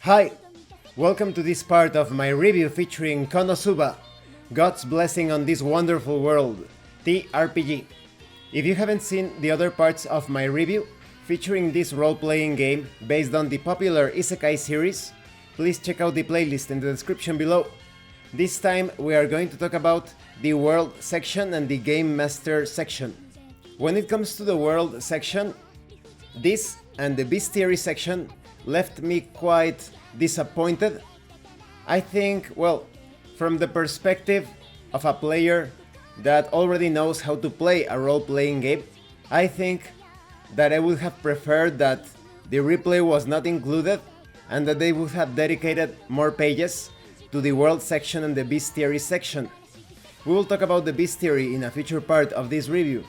Hi! Welcome to this part of my review featuring Konosuba, God's Blessing on This Wonderful World, TRPG. If you haven't seen the other parts of my review featuring this role-playing game based on the popular isekai series, please check out the playlist in the description below. This time we are going to talk about the World section and the Game Master section. When it comes to the World section, this and the Bestiary section left me quite disappointed. I think, well, from the perspective of a player that already knows how to play a role-playing game, I think that I would have preferred that the replay was not included and that they would have dedicated more pages to the World section and the Bestiary section. We will talk about the Bestiary in a future part of this review.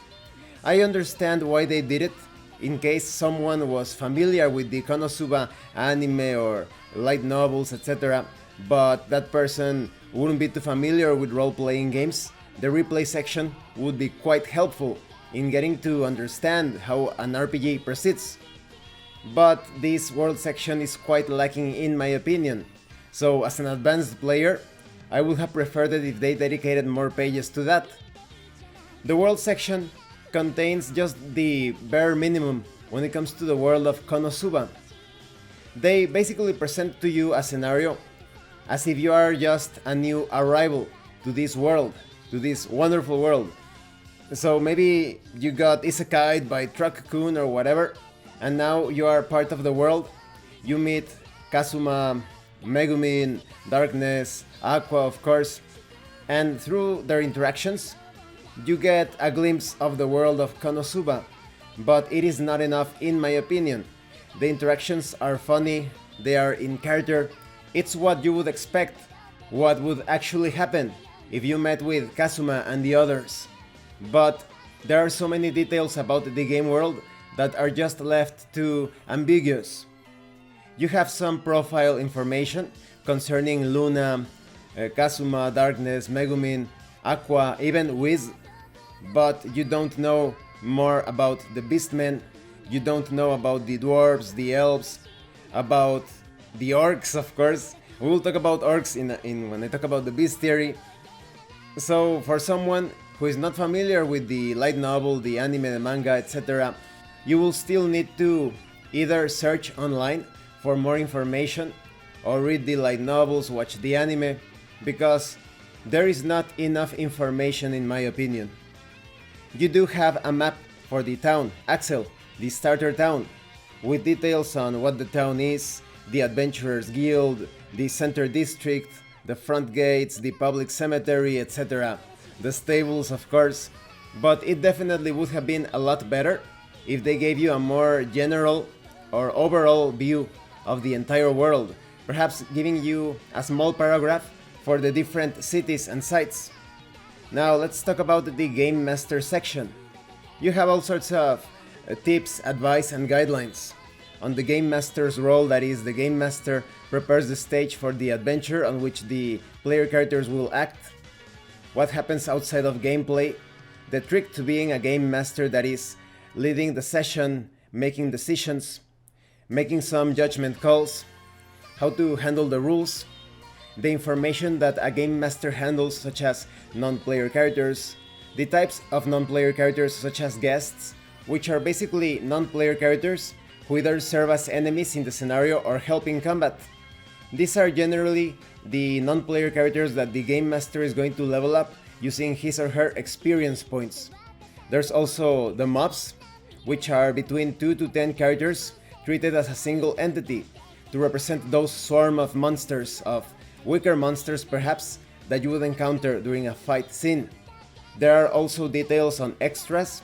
I understand why they did it, in case someone was familiar with the Konosuba anime or light novels, etc., but that person wouldn't be too familiar with role-playing games. The replay section would be quite helpful in getting to understand how an RPG proceeds. But this World section is quite lacking in my opinion, so as an advanced player, I would have preferred it if they dedicated more pages to that. The World section contains just the bare minimum when it comes to the world of Konosuba. They basically present to you a scenario as if you are just a new arrival to this world, to this wonderful world. So maybe you got isekai'd by Truck-kun or whatever, and now you are part of the world. You meet Kazuma, Megumin, Darkness, Aqua of course, and through their interactions, you get a glimpse of the world of Konosuba, but it is not enough in my opinion. The interactions are funny, they are in character, it's what you would expect, what would actually happen if you met with Kazuma and the others. But there are so many details about the game world that are just left too ambiguous. You have some profile information concerning Luna, Kazuma, Darkness, Megumin, Aqua, even Wiz, but you don't know more about the beastmen, you don't know about the dwarves, the elves, about the orcs of course. We will talk about orcs in when I talk about the bestiary. So for someone who is not familiar with the light novel, the anime, the manga, etc., you will still need to either search online for more information or read the light novels, watch the anime, because there is not enough information in my opinion. You do have a map for the town, Axel, the starter town, with details on what the town is, the Adventurers Guild, the center district, the front gates, the public cemetery, etc., the stables of course, but it definitely would have been a lot better if they gave you a more general or overall view of the entire world, perhaps giving you a small paragraph for the different cities and sites. Now let's talk about the Game Master section. You have all sorts of tips, advice and guidelines on the Game Master's role, that is, the Game Master prepares the stage for the adventure on which the player characters will act, what happens outside of gameplay, the trick to being a Game Master, that is, leading the session, making decisions, making some judgment calls, how to handle the rules, the information that a Game Master handles, such as non-player characters, the types of non-player characters such as guests, which are basically non-player characters who either serve as enemies in the scenario or help in combat. These are generally the non-player characters that the Game Master is going to level up using his or her experience points. There's also the mobs, which are between 2 to 10 characters treated as a single entity to represent those swarm of monsters, of weaker monsters perhaps, that you would encounter during a fight scene. There are also details on extras,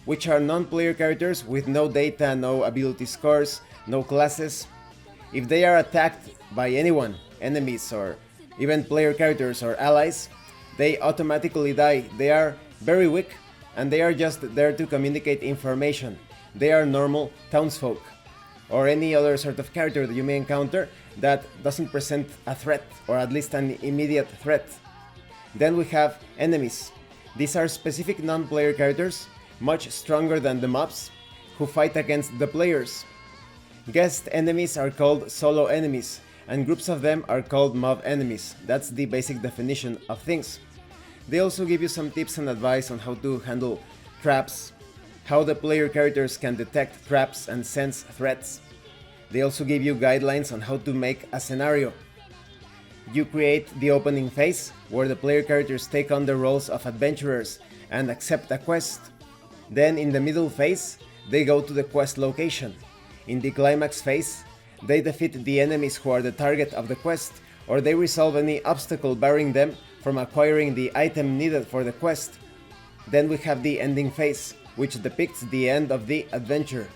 which are non-player characters with no data, no ability scores, no classes. If they are attacked by anyone, enemies or even player characters or allies, they automatically die. They are very weak and they are just there to communicate information. They are normal townsfolk, or any other sort of character that you may encounter that doesn't present a threat, or at least an immediate threat. Then we have enemies. These are specific non-player characters, much stronger than the mobs, who fight against the players. Guest enemies are called solo enemies, and groups of them are called mob enemies. That's the basic definition of things. They also give you some tips and advice on how to handle traps, how the player characters can detect traps and sense threats. They also give you guidelines on how to make a scenario. You create the opening phase, where the player characters take on the roles of adventurers and accept a quest. Then in the middle phase, they go to the quest location. In the climax phase, they defeat the enemies who are the target of the quest, or they resolve any obstacle barring them from acquiring the item needed for the quest. Then we have the ending phase, which depicts the end of the adventure.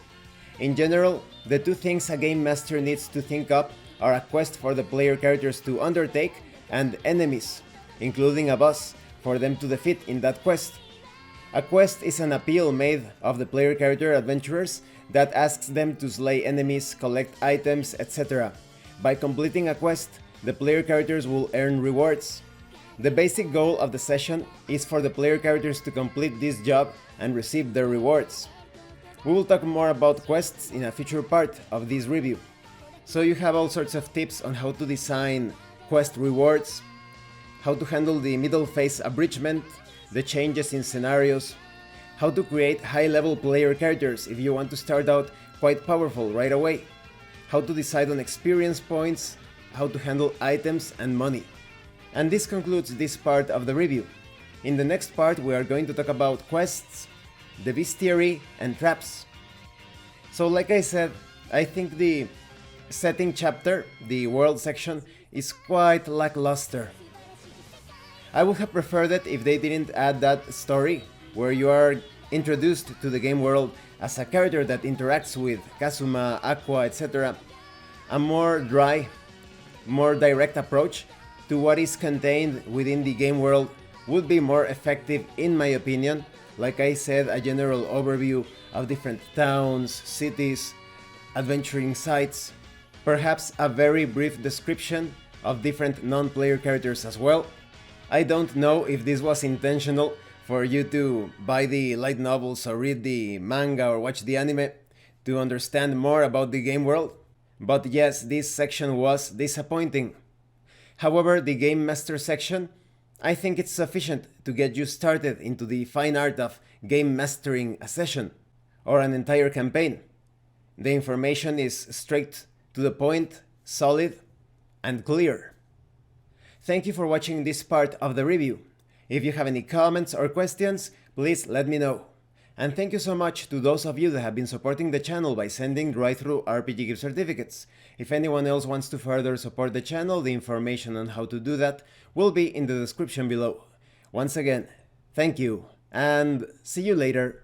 In general, the two things a game master needs to think up are a quest for the player characters to undertake and enemies, including a boss, for them to defeat in that quest. A quest is an appeal made of the player character adventurers that asks them to slay enemies, collect items, etc. By completing a quest, the player characters will earn rewards. The basic goal of the session is for the player characters to complete this job and receive their rewards. We will talk more about quests in a future part of this review. So you have all sorts of tips on how to design quest rewards, how to handle the middle phase abridgment, the changes in scenarios, how to create high-level player characters if you want to start out quite powerful right away, how to decide on experience points, how to handle items and money. And this concludes this part of the review. In the next part we are going to talk about quests, the bestiary and traps. So like I said, I think the setting chapter, the world section, is quite lackluster. I would have preferred it if they didn't add that story where you are introduced to the game world as a character that interacts with Kazuma, Aqua, etc. A more dry, more direct approach to what is contained within the game world would be more effective in my opinion. Like I said, a general overview of different towns, cities, adventuring sites, perhaps a very brief description of different non-player characters as well. I don't know if this was intentional for you to buy the light novels or read the manga or watch the anime to understand more about the game world, but yes, this section was disappointing. However, the Game Master section, I think it's sufficient to get you started into the fine art of game mastering a session or an entire campaign. The information is straight to the point, solid, and clear. Thank you for watching this part of the review. If you have any comments or questions, please let me know. And thank you so much to those of you that have been supporting the channel by sending drive-thru RPG gift certificates. If anyone else wants to further support the channel, the information on how to do that will be in the description below. Once again, thank you, and see you later.